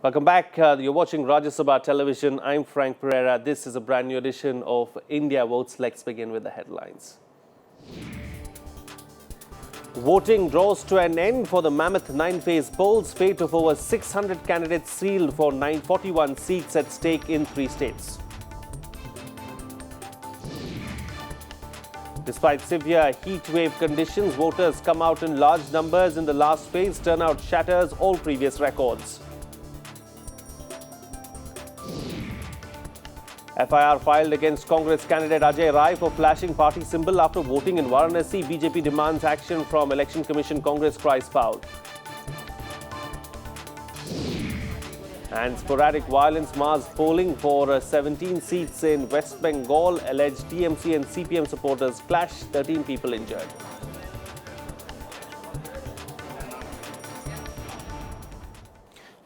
Welcome back. You're watching Rajya Sabha Television. I'm Frank Pereira. This is a brand new edition of India Votes. Let's begin with the headlines. Voting draws to an end for the mammoth 9-phase polls. Fate of over 600 candidates sealed for 941 seats at stake in 3 states. Despite severe heat wave conditions, voters come out in large numbers in the last phase. Turnout shatters all previous records. FIR filed against Congress candidate Ajay Rai for flashing party symbol after voting in Varanasi. BJP demands action from Election Commission. Congress cries foul. And sporadic violence mars polling for 17 seats in West Bengal. Alleged TMC and CPM supporters clash. 13 people injured.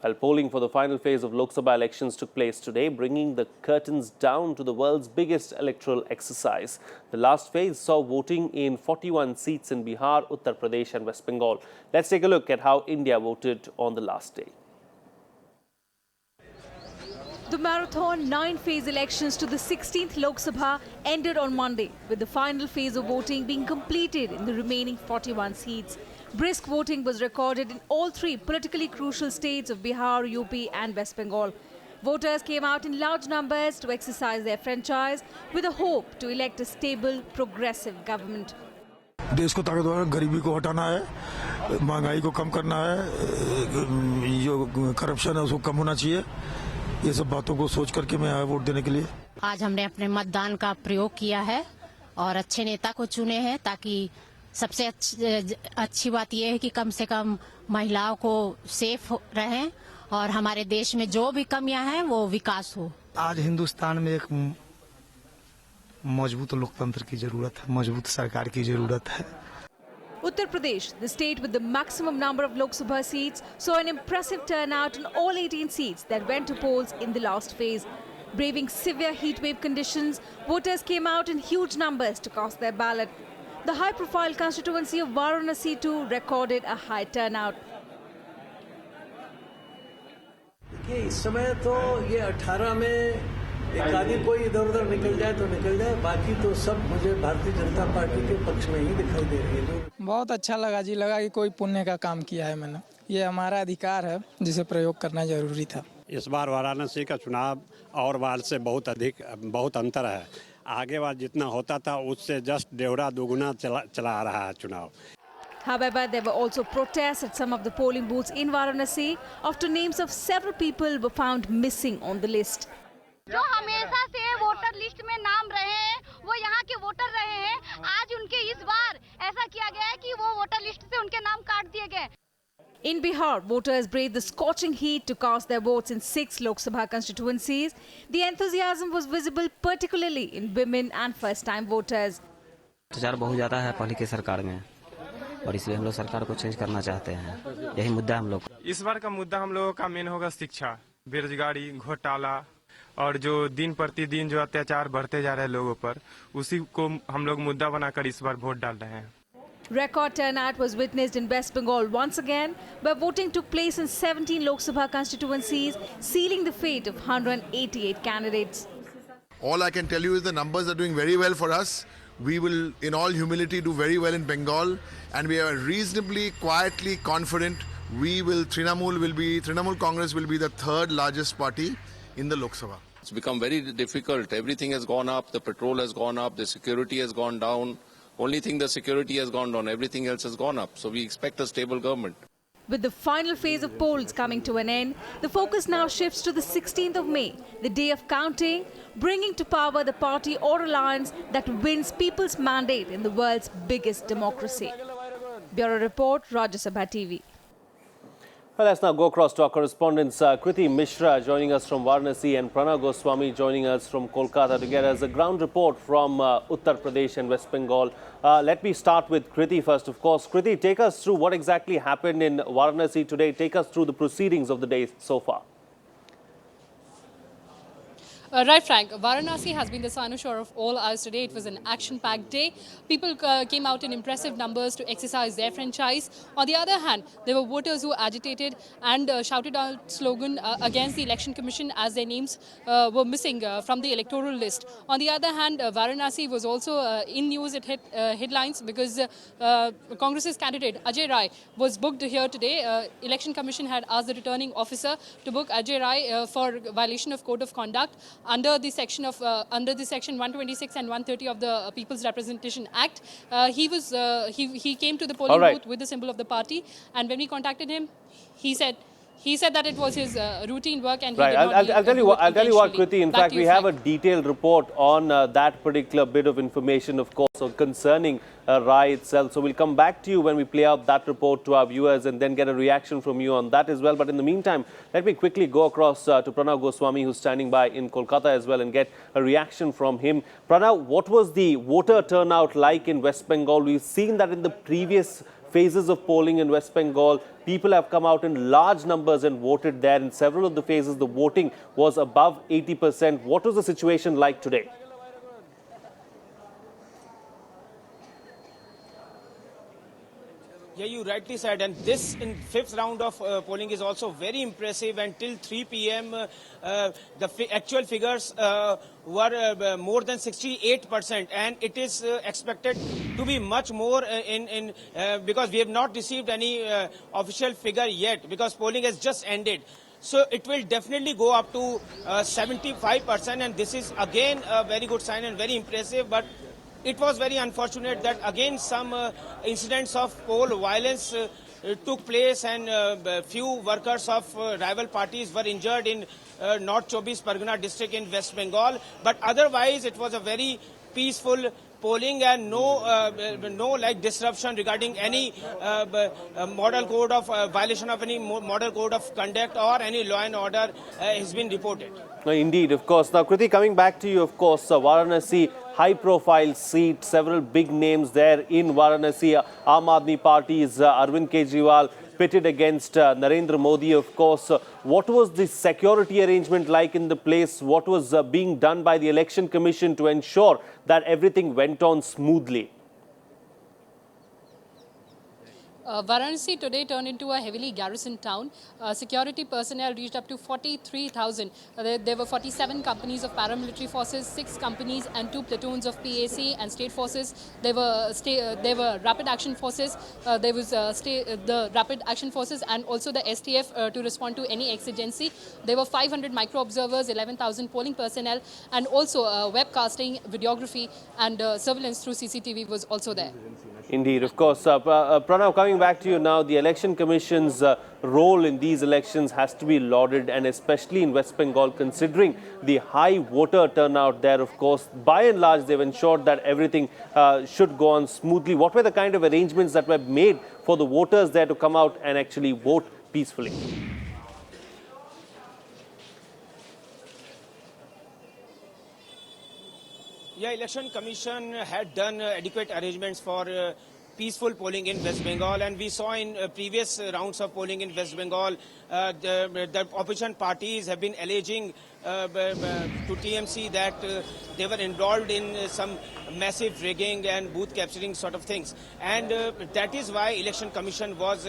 While polling for the final phase of Lok Sabha elections took place today, bringing the curtains down to the world's biggest electoral exercise. The last phase saw voting in 41 seats in Bihar, Uttar Pradesh and West Bengal. Let's take a look at how India voted on the last day. The marathon 9-phase elections to the 16th Lok Sabha ended on Monday, with the final phase of voting being completed in the remaining 41 seats. Brisk voting was recorded in all 3 politically crucial states of Bihar, UP and West Bengal. Voters came out in large numbers to exercise their franchise with a hope to elect a stable, progressive government. देश को ताकतवर गरीबी को हटाना है, महंगाई को कम करना है, जो करप्शन है उसको कम होना चाहिए। ये सब बातों को सोच करके मैं आया वोट देने के लिए। आज हमने अपने मतदान का प्रयोग किया है और अच्छे नेता को चुने हैं ताकि सबसे अच्छी बात यह है कि कम से कम महिलाओं को सेफ रहें और हमारे देश में जो भी कमियां हैं वो विकास हो। आज हिंदुस्तान में एक मजबूत लोकतंत्र की जरूरत है, मजबूत सरकार की जरूरत है। Uttar Pradesh, the state with the maximum number of Lok Sabha seats, saw an impressive turnout in all 18 seats that went to polls in the last phase. Braving severe heat wave conditions, voters came out in huge numbers to cast their ballot. The high-profile constituency of Varanasi too recorded a high turnout. इस समय तो ये 18 में एक आदमी कोई इधर-उधर निकल जाए तो निकल जाए, बाकी तो सब मुझे भारतीय जनता पार्टी के पक्ष में ही दिखाई दे रही है। बहुत अच्छा लगा जी, लगा कि कोई पुण्य का काम किया है मैंने। ये हमारा अधिकार है जिसे प्रयोग करना जरूरी था। इस बार वाराणसी का चुनाव और बार से बहुत अंतर है। आगे बार जितना होता था उससे जस्ट डेढ़ दुगुना चला आ रहा है चुनाव। However, there were also protests at some of the polling booths in Varanasi after names of several people were found missing on the list. जो हमेशा से वोटर लिस्ट में नाम रहे हैं, वो यहाँ के वोटर रहे हैं। आज उनके इस बार ऐसा किया गया है कि वो वोटर लिस्ट से उनके नाम काट दिए गए। In Bihar, voters braved the scorching heat to cast their votes in 6 Lok Sabha constituencies. The enthusiasm was visible particularly in women and first-time voters. प्रचार बहुत ज़्यादा है पहले की सरकार में और इसलिए हम लोग सरकार को चेंज करना चाहते हैं। यही मुद्दा हम लोग। इस बार का मुद्दा हम लोगों का मेन होगा शिक्षा, बेरोजगारी, घोटाला और जो दिन प्रतिदिन जो अत्याचार बढ़ते जा रहे हैं लोगों पर, उसी को हम लोग मुद्दा बनाकर इस बार वोट डाल रहे हैं। Record turnout was witnessed in West Bengal once again, where voting took place in 17 Lok Sabha constituencies, sealing the fate of 188 candidates. All I can tell you is the numbers are doing very well for us. We will, in all humility, do very well in Bengal, and we are reasonably, quietly confident Trinamool Congress will be the 3rd largest party in the Lok Sabha. It's become very difficult. Everything has gone up. The petrol has gone up. The security has gone down. Only thing the security has gone down. Everything else has gone up. So we expect a stable government. With the final phase of polls coming to an end, the focus now shifts to the 16th of May, the day of counting, bringing to power the party or alliance that wins people's mandate in the world's biggest democracy. Bureau Report, Rajya Sabha TV. Well, let's now go across to our correspondents, Kriti Mishra joining us from Varanasi and Pranav Goswami joining us from Kolkata to get us a ground report from Uttar Pradesh and West Bengal. Let me start with Kriti first, of course. Kriti, take us through what exactly happened in Varanasi today. Take us through the proceedings of the day so far. Right, Frank. Varanasi has been the cynosure of all ours today. It was an action-packed day. People came out in impressive numbers to exercise their franchise. On the other hand, there were voters who agitated and shouted out slogan against the Election Commission as their names were missing from the electoral list. On the other hand, Varanasi was also in news. It hit headlines because Congress's candidate Ajay Rai was booked here today. Election Commission had asked the returning officer to book Ajay Rai for violation of Code of Conduct under the section 126 and 130 of the People's Representation Act. He came to the polling booth with the symbol of the party, and when we contacted him, he said that it was his routine work, and he did not I'll tell you what, Kriti. In fact, we have a Frank. detailed report on that particular bit of information, of course, concerning Rai itself. So we'll come back to you when we play out that report to our viewers and then get a reaction from you on that as well. But in the meantime, let me quickly go across to Pranav Goswami, who's standing by in Kolkata as well, and get a reaction from him. Pranav, what was the voter turnout like in West Bengal? We've seen that in the previous phases of polling in West Bengal, people have come out in large numbers and voted there. In several of the phases, the voting was above 80%. What was the situation like today? Yeah, you rightly said, and this in fifth round of polling is also very impressive. Until 3 p.m., the actual figures were more than 68%, and it is expected to be much more because we have not received any official figure yet, because polling has just ended. So it will definitely go up to 75%, and this is again a very good sign and very impressive. But it was very unfortunate that again some incidents of poll violence took place, and few workers of rival parties were injured in North 24 Pargana district in West Bengal. But otherwise, it was a very peaceful polling, and no like disruption regarding any model code of violation of any model code of conduct or any law and order has been reported. Indeed, of course. Now, Kriti, coming back to you, of course, Varanasi, high-profile seat, several big names there in Varanasi. Aam Aadmi Party's Arvind Kejriwal pitted against Narendra Modi, of course. What was the security arrangement like in the place? What was being done by the Election Commission to ensure that everything went on smoothly? Varanasi today turned into a heavily garrisoned town. Security personnel reached up to 43,000. There were 47 companies of paramilitary forces, 6 companies and 2 platoons of PAC and state forces. There were rapid action forces. There was the rapid action forces and also the STF to respond to any exigency. There were 500 micro observers, 11,000 polling personnel, and also webcasting, videography and surveillance through CCTV was also there. Indeed, of course. Pranav, coming back to you now, the Election Commission's role in these elections has to be lauded, and especially in West Bengal, considering the high voter turnout there, of course. By and large, they've ensured that everything should go on smoothly. What were the kind of arrangements that were made for the voters there to come out and actually vote peacefully? Yeah, Election Commission had done adequate arrangements for peaceful polling in West Bengal, and we saw in previous rounds of polling in West Bengal, the opposition parties have been alleging to TMC that they were involved in some massive rigging and booth capturing sort of things, and that is why Election Commission was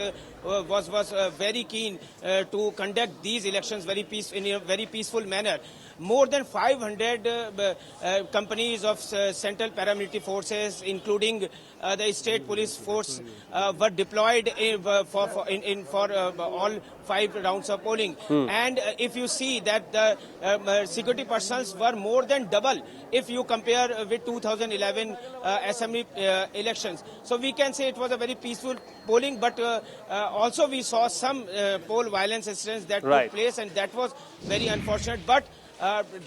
very keen to conduct these elections in a very peaceful manner. More than 500 companies of central paramilitary forces, including the state police force, were deployed for all 5 rounds of polling. And if you see that the security personnel were more than double if you compare with 2011 assembly elections. So we can say it was a very peaceful polling, but also we saw some poll violence incidents that took place, and that was very unfortunate. But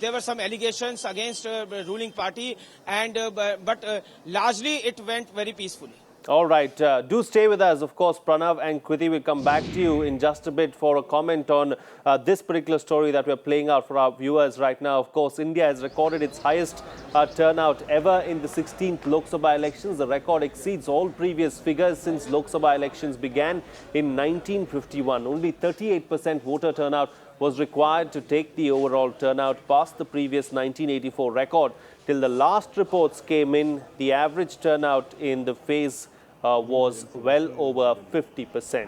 there were some allegations against the ruling party, and but largely it went very peacefully. All right. Do stay with us. Of course, Pranav and Kriti will come back to you in just a bit for a comment on this particular story that we're playing out for our viewers right now. Of course, India has recorded its highest turnout ever in the 16th Lok Sabha elections. The record exceeds all previous figures since Lok Sabha elections began in 1951. Only 38% voter turnout was required to take the overall turnout past the previous 1984 record. Till the last reports came in, the average turnout in the phase was well over 50%.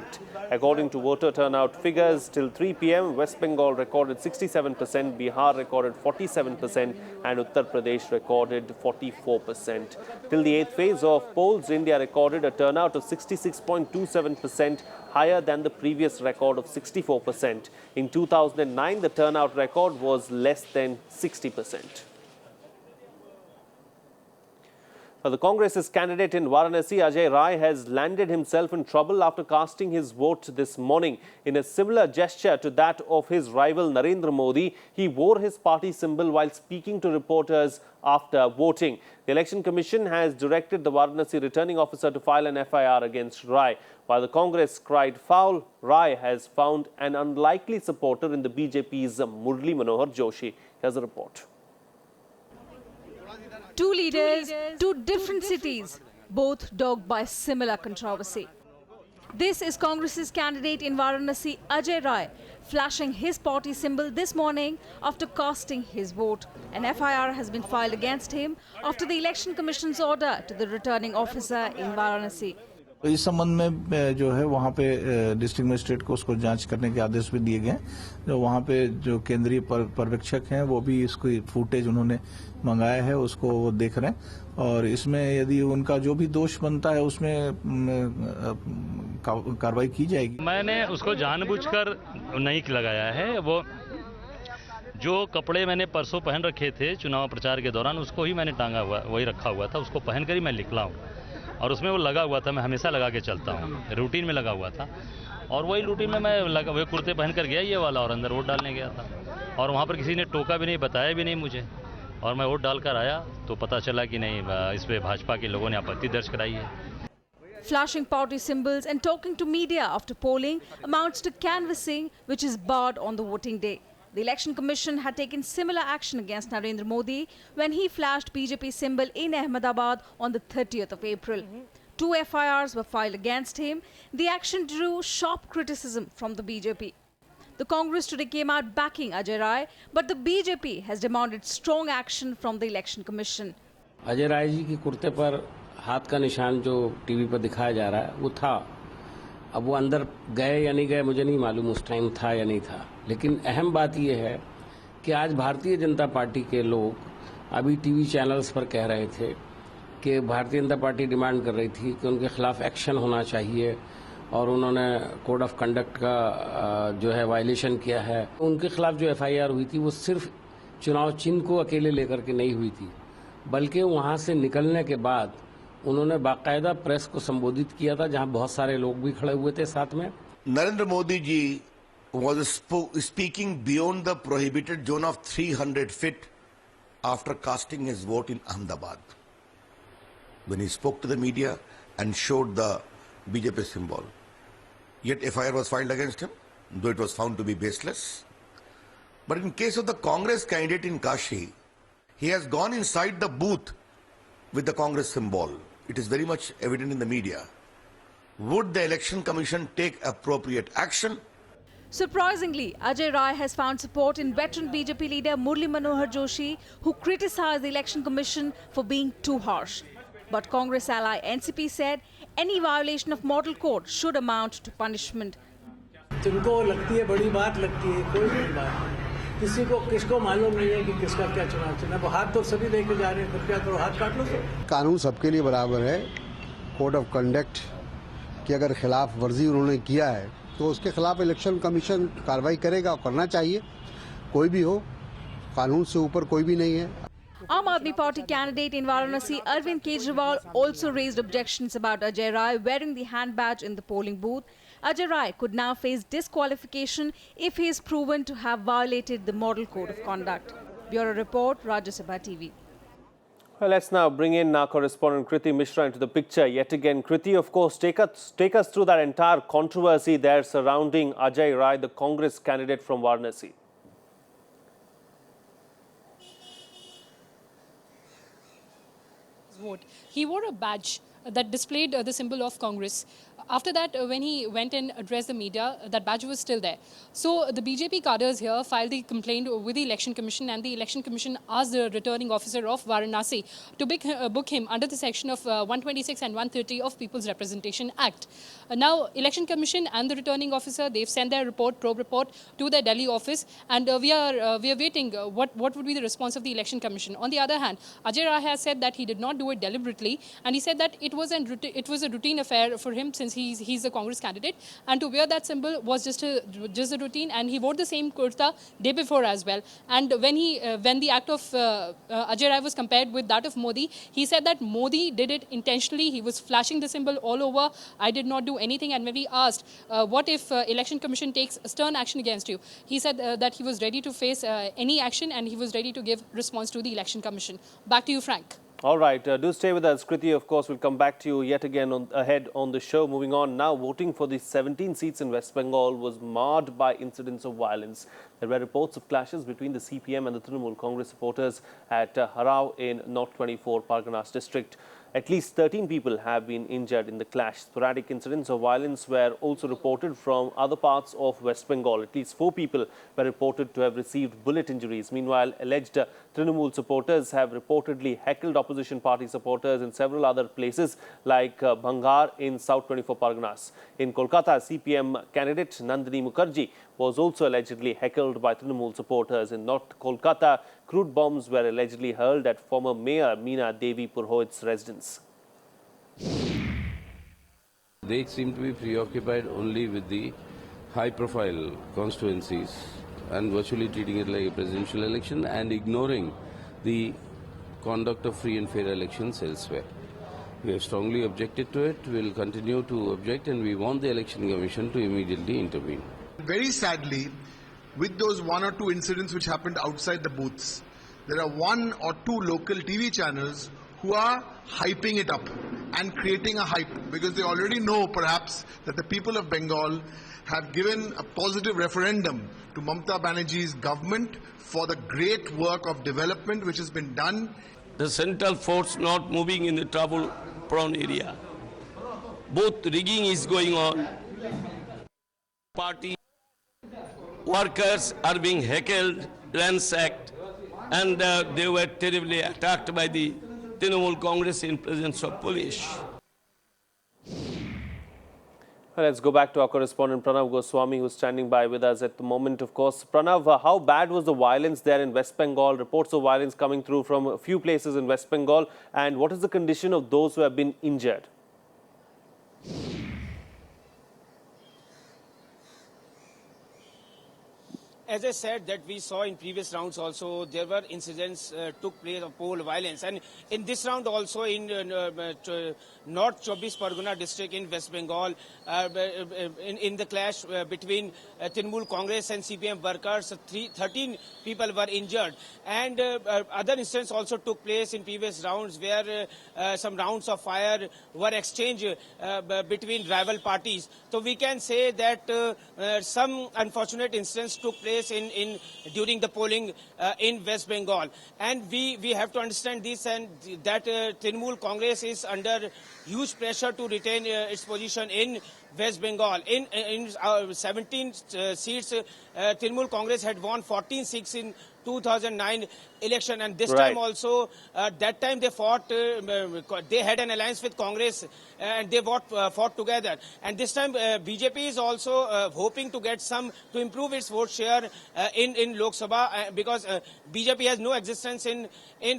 According to voter turnout figures, till 3 p.m., West Bengal recorded 67%, Bihar recorded 47%, and Uttar Pradesh recorded 44%. Till the 8th phase of polls, India recorded a turnout of 66.27%, higher than the previous record of 64%. In 2009, the turnout record was less than 60%. The Congress's candidate in Varanasi, Ajay Rai, has landed himself in trouble after casting his vote this morning. In a similar gesture to that of his rival Narendra Modi, he wore his party symbol while speaking to reporters after voting. The Election Commission has directed the Varanasi returning officer to file an FIR against Rai. While the Congress cried foul, Rai has found an unlikely supporter in the BJP's Murli Manohar Joshi. Here's a report. Two leaders, two different cities, both dogged by similar controversy. This is Congress's candidate in Varanasi, Ajay Rai, flashing his party symbol this morning after casting his vote. An FIR has been filed against him after the Election Commission's order to the returning officer in Varanasi. तो इस संबंध में जो है वहाँ पे district magistrate को उसको जांच करने के आदेश भी दिए गए। जो वहाँ पे जो केंद्रीय पर्यवेक्षक हैं वो भी इसको फुटेज उन्होंने मंगाया है, उसको वो देख रहे हैं और इसमें यदि उनका जो भी दोष बनता है उसमें कार्रवाई की जाएगी। मैंने उसको जानबूझकर नहीं लगाया है। वो जो कपड़े मैंने परसों पहन रखे थे चुनाव प्रचार के दौरान उसको ही मैंने टांगा हुआ, वही रखा हुआ था, उसको पहनकर ही मैं निकला हूँ और उसमें वो लगा हुआ था। मैं हमेशा लगा के चलता हूँ, रूटीन में लगा हुआ था और वही रूटीन में मैं वही कुर्ते पहनकर गया ये वाला और अंदर वोट डालने गया था और वहाँ पर किसी ने टोका भी नहीं, बताया भी नहीं मुझे और मैं वोट डालकर आया तो पता चला कि नहीं, इस पे भाजपा के लोगों ने आपत्ति दर्ज कराई है। Flashing party symbols and talking to media after polling amounts to canvassing, which is barred on the voting day. The Election Commission had taken similar action against Narendra Modi when he flashed BJP symbol in Ahmedabad on the 30th of April. 2 FIRs were filed against him. The action drew sharp criticism from the BJP. The Congress today came out backing Ajay Rai, but the BJP has demanded strong action from the Election Commission. Ajay Rai ji के कुर्ते पर हाथ का निशान जो TV पर दिखाया जा रहा है वो था। अब वो अंदर गए या नहीं गए मुझे नहीं मालूम उस टाइम था या नहीं था, लेकिन अहम बात ये है कि आज भारतीय जनता पार्टी के लोग अभी टीवी चैनल्स पर कह रहे थे कि भारतीय जनता पार्टी डिमांड कर रही थी कि उनके खिलाफ एक्शन होना चाहिए और उन्होंने कोड ऑफ कंडक्ट का जो है वायलेशन किया है। उनके खिलाफ जो FIR हुई थी वो सिर्फ चुनाव चिन्ह को अकेले लेकर के नहीं हुई थी, बल्कि वहाँ से निकलने के बाद उन्होंने बाकायदा प्रेस को संबोधित किया था जहाँ बहुत सारे लोग भी खड़े हुए थे साथ में। Narendra Modi ji was speaking beyond the prohibited zone of 300 feet after casting his vote in Ahmedabad, when he spoke to the media and showed the BJP symbol. Yet FIR was filed against him, though it was found to be baseless. But in case of the Congress candidate in Kashi, he has gone inside the booth with the Congress symbol. It is very much evident in the media. Would the Election Commission take appropriate action? Surprisingly, Ajay Rai has found support in veteran BJP leader Murli Manohar Joshi, who criticized the Election Commission for being too harsh. But Congress ally NCP said any violation of model code should amount to punishment. जिनको लगती है बड़ी बात लगती है, कोई बड़ी बात नहीं। किसी को किसको मालूम नहीं है कि किसका क्या चुनाव चुना। वो हाथ तो सभी लेके जा रहे हैं, फिर क्या करो, हाथ काट लो तो। कानून सबके लिए बराबर है। कोड ऑफ कंडक्ट की अगर खिलाफ वर्जी उन्होंने किया है तो उसके खिलाफ इलेक्शन कमीशन कार्रवाई करेगा और करना चाहिए। कोई भी हो, कानून से ऊपर कोई भी नहीं है। Aam Aadmi Party candidate in Varanasi, Arvind Kejriwal, also raised objections about Ajay Rai wearing the hand badge in the polling booth. Ajay Rai could now face disqualification if he is proven to have violated the model code of conduct. Bureau Report, Rajya Sabha TV. Well, let's now bring in our correspondent Kriti Mishra into the picture yet again. Kriti, of course, take us through that entire controversy there surrounding Ajay Rai, the Congress candidate from Varanasi. Vote. He wore a badge that displayed the symbol of Congress. After that, when he went and addressed the media, that badge was still there. So the BJP cadres here filed the complaint with the Election Commission, and the Election Commission asked the returning officer of Varanasi to book him under the section of 126 and 130 of People's Representation Act. Now, Election Commission and the returning officer, they've sent their probe report to their Delhi office, and we are waiting what would be the response of the Election Commission. On the other hand, Ajay Rai has said that he did not do it deliberately, and he said that it was a routine affair for him since he's a Congress candidate, and to wear that symbol was just a routine, and he wore the same kurta day before as well. And when the act of Ajay Rai was compared with that of Modi, he said that Modi did it intentionally. He was flashing the symbol all over. I did not do anything. And when we asked what if Election Commission takes stern action against you, he said that he was ready to face any action, and he was ready to give response to the Election Commission. Back to you, Frank. All right, do stay with us. Kriti, of course, will come back to you yet again ahead on the show. Moving on now, voting for the 17 seats in West Bengal was marred by incidents of violence. There were reports of clashes between the CPM and the Trinamool Congress supporters at Harao in North 24 Parganas district. At least 13 people have been injured in the clash. Sporadic incidents of violence were also reported from other parts of West Bengal. At least 4 people were reported to have received bullet injuries. Meanwhile, alleged Trinamool supporters have reportedly heckled opposition party supporters in several other places like Bhangar in South 24 Parganas. In Kolkata, CPM candidate Nandini Mukherjee was also allegedly heckled by Trinamool supporters. In North Kolkata, crude bombs were allegedly hurled at former Mayor Meena Devi Purhoit's residence. They seem to be preoccupied only with the high-profile constituencies and virtually treating it like a presidential election and ignoring the conduct of free and fair elections elsewhere. We have strongly objected to it, we will continue to object, and we want the Election Commission to immediately intervene. Very sadly, with those 1 or 2 incidents which happened outside the booths, there are 1 or 2 local TV channels who are hyping it up and creating a hype because they already know perhaps that the people of Bengal have given a positive referendum to Mamata Banerjee's government for the great work of development which has been done. The central force not moving in the trouble-prone area. Both rigging is going on. Party workers are being heckled, ransacked, and they were terribly attacked by the Trinamool Congress in presence of police. Let's go back to our correspondent Pranav Goswami, who's standing by with us at the moment. Of course, Pranav, how bad was the violence there in West Bengal? Reports of violence coming through from a few places in West Bengal. And what is the condition of those who have been injured? As I said, that we saw in previous rounds also, there were incidents took place of poll violence. And in this round also in North 24 Pargana district in West Bengal, in the clash between Trinamool Congress and CPM workers, 13 people were injured. And other incidents also took place in previous rounds where some rounds of fire were exchanged between rival parties. So we can say that some unfortunate incidents took place during the polling in West Bengal, and we have to understand this, and that Trinamool Congress is under huge pressure to retain its position in West Bengal. In 17 seats, Trinamool Congress had won 14 seats in 2009 election, and this time also, that time they fought, they had an alliance with Congress and they fought together. And this time BJP is also hoping to get to improve its vote share in Lok Sabha because BJP has no existence in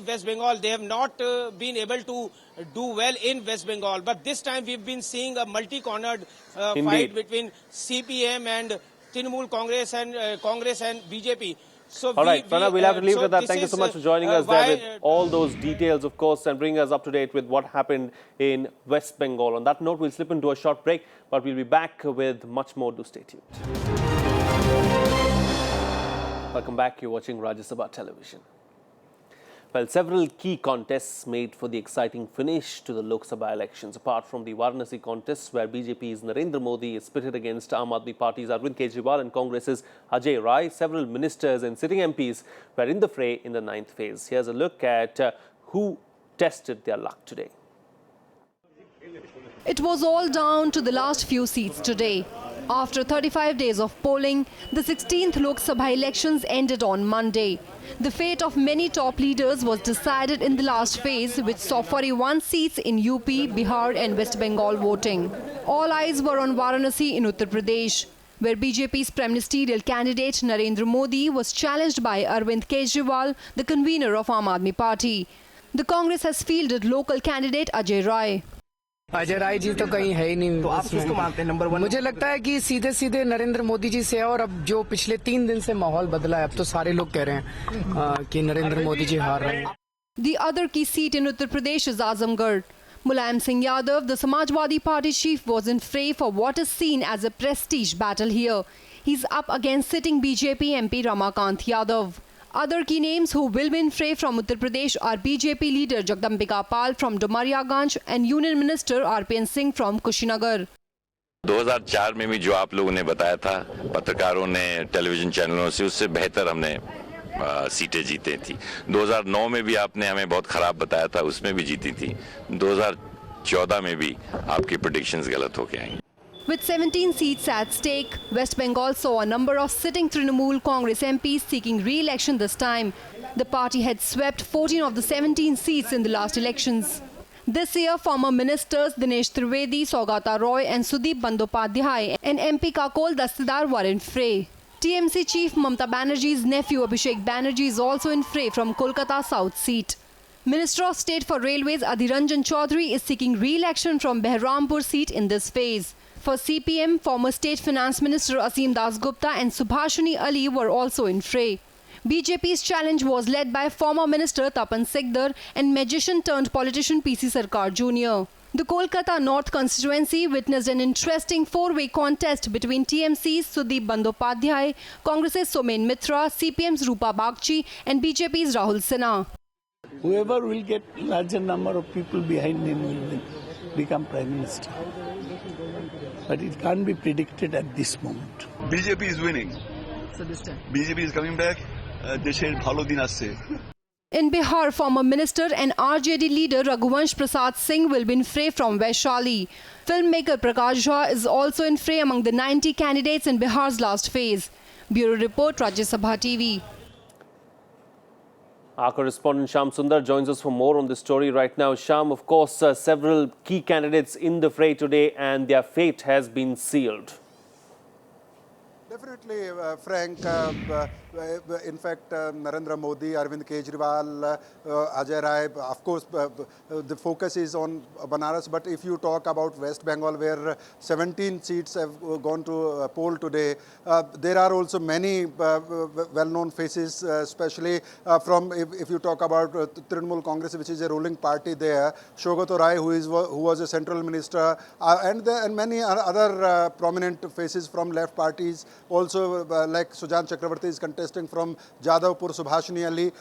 West Bengal. They have not been able to do well in West Bengal. But this time we've been seeing a multi-cornered fight between CPM and Trinamool Congress and BJP. So all right, Pranav, we'll have to leave it at that. Thank you so much for joining us there with all those details, of course, and bringing us up to date with what happened in West Bengal. On that note, we'll slip into a short break, but we'll be back with much more. Do stay tuned. Welcome back. You're watching Rajya Sabha television. Well, several key contests made for the exciting finish to the Lok Sabha elections. Apart from the Varanasi contest, where BJP's Narendra Modi is pitted against Aam Aadmi Party's Arvind Kejriwal and Congress's Ajay Rai, several ministers and sitting MPs were in the fray in the 9th phase. Here's a look at who tested their luck today. It was all down to the last few seats today. After 35 days of polling, the 16th Lok Sabha elections ended on Monday. The fate of many top leaders was decided in the last phase, which saw 41 seats in UP, Bihar and West Bengal voting. All eyes were on Varanasi in Uttar Pradesh, where BJP's prime ministerial candidate Narendra Modi was challenged by Arvind Kejriwal, the convener of Aam Aadmi Party. The Congress has fielded local candidate Ajay Rai. Ajay Rai ji तो कहीं है ही नहीं। तो आप किसको मानते हैं number 1? मुझे लगता है कि सीधे सीधे नरेंद्र मोदी जी से है, और अब जो पिछले 3 दिन से माहौल बदला है, अब तो सारे लोग कह रहे हैं कि नरेंद्र मोदी जी हार रहे हैं। The other key seat in Uttar Pradesh is Azamgarh. Mulayam Singh Yadav, the Samajwadi Party chief, was in fray for what is seen as a prestige battle here. He's up against sitting BJP MP Ramakant Yadav. Other key names who will win fray from Uttar Pradesh are BJP leader Jagdambika Pal from Dumariaganj and Union Minister RPN Singh from Kushinagar. 2004 में भी जो आप लोगों ने बताया था, पत्रकारों ने, टेलीविजन चैनलों से, उससे बेहतर हमने सीटें जीती थी। 2009 में भी आपने हमें बहुत खराब बताया था, उसमें भी जीती थी। 2014 में भी आपकी प्रेडिक्शंस गलत होके आएंगे। With 17 seats at stake, West Bengal saw a number of sitting Trinamool Congress MPs seeking re-election this time. The party had swept 14 of the 17 seats in the last elections. This year, former ministers Dinesh Trivedi, Saugata Roy and Sudeep Bandyopadhyay and MP Kakol Dastidar were in fray. TMC chief Mamata Banerjee's nephew Abhishek Banerjee is also in fray from Kolkata South seat. Minister of State for Railways Adhiranjan Chaudhary is seeking re-election from Behrampur seat in this phase. For CPM, former State Finance Minister Asim Das Gupta and Subhashini Ali were also in fray. BJP's challenge was led by former Minister Tapan Sikdar and magician-turned-politician PC Sarkar Jr. The Kolkata North constituency witnessed an interesting four-way contest between TMC's Sudeep Bandyopadhyay, Congress's Somen Mitra, CPM's Rupa Bagchi and BJP's Rahul Sinha. Whoever will get larger number of people behind him will become Prime Minister. But it can't be predicted at this moment. BJP is winning. So this time? BJP is coming back. Desher bhalo din asche. In Bihar, former minister and RJD leader Raghuvansh Prasad Singh will be in fray from Vaishali. Filmmaker Prakash Jha is also in fray among the 90 candidates in Bihar's last phase. Bureau Report, Rajya Sabha TV. Our correspondent Shyam Sundar joins us for more on this story right now. Shyam, of course, several key candidates in the fray today and their fate has been sealed. Definitely, Frank. In fact, Narendra Modi, Arvind Kejriwal, Ajay Rai, of course, the focus is on Banaras. But if you talk about West Bengal, where 17 seats have gone to poll today, there are also many well-known faces, especially from, if you talk about Trinamool Congress, which is a ruling party there, Shogato Rai, who was a central minister, and many other prominent faces from left parties. Also, like Sujan Chakravarti is contesting from Jadavpur, Subhashini Ali.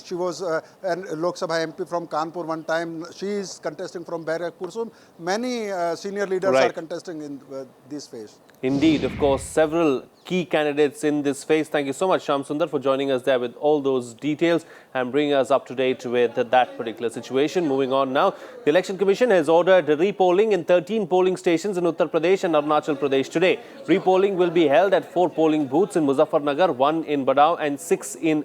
She was a Lok Sabha MP from Kanpur one time. She is contesting from Barakpur. So many senior leaders are contesting in this phase. Indeed, of course, several key candidates in this phase. Thank you so much, Shyam Sundar, for joining us there with all those details and bringing us up to date with that particular situation. Moving on now, the Election Commission has ordered repolling in 13 polling stations in Uttar Pradesh and Arunachal Pradesh today. Repolling will be held at 4 polling booths in Muzaffarnagar, 1 in Badau and 6 in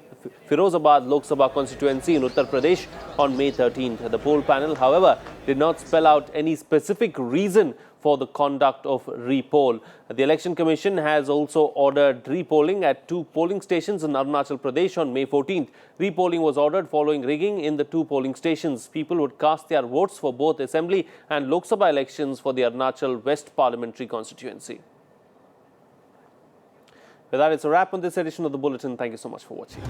Firozabad Lok Sabha constituency in Uttar Pradesh on May 13th. The poll panel, however, did not spell out any specific reason for the conduct of repoll. The Election Commission has also ordered repolling at 2 polling stations in Arunachal Pradesh on May 14th. Repolling was ordered following rigging in the 2 polling stations. People would cast their votes for both Assembly and Lok Sabha elections for the Arunachal West parliamentary constituency. With that, it's a wrap on this edition of the Bulletin. Thank you so much for watching.